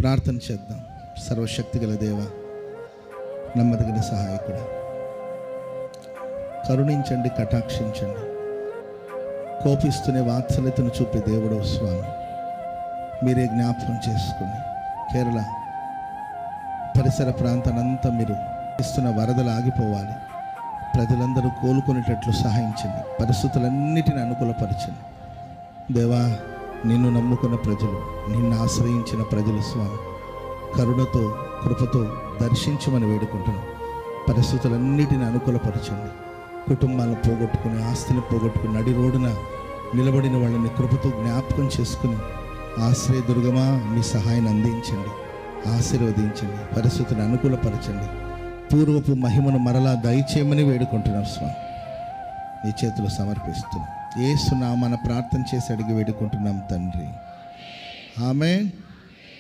ప్రార్థన చేద్దాం. సర్వశక్తి గల దేవ, నమ్మదగిన సహాయకుడు, కరుణించండి, కటాక్షించండి. కోపిస్తూనే వాత్సల్యతను చూపే దేవుడు స్వామి, మీరే జ్ఞాపకం చేసుకుని కేరళ పరిసర ప్రాంతానంతా మీరు ఇస్తున్న వరదలు ఆగిపోవాలి. ప్రజలందరూ కోలుకునేటట్లు సహాయించండి. పరిస్థితులన్నిటిని అనుకూలపరచండి. దేవా, నిన్ను నమ్ముకున్న ప్రజలు, నిన్ను ఆశ్రయించిన ప్రజలు స్వామి, కరుణతో కృపతో దర్శించమని వేడుకుంటున్నాం. పరిస్థితులన్నిటిని అనుకూలపరచండి. కుటుంబాలను పోగొట్టుకుని, ఆస్తిని పోగొట్టుకుని నడి రోడ్డున నిలబడిన వాళ్ళని కృపతో జ్ఞాపకం చేసుకుని, ఆశ్రయదుర్గమా మీ సహాయాన్ని అందించండి, ఆశీర్వదించండి, పరిస్థితులను అనుకూలపరచండి. పూర్వపు మహిమను మరలా దయచేయమని వేడుకుంటున్నాం స్వామి. నీ చేతులు సమర్పిస్తున్నాం. యేసు నామమున ప్రార్థన చేసి అడిగి వేడుకుంటున్నాం తండ్రి. ఆమేన్.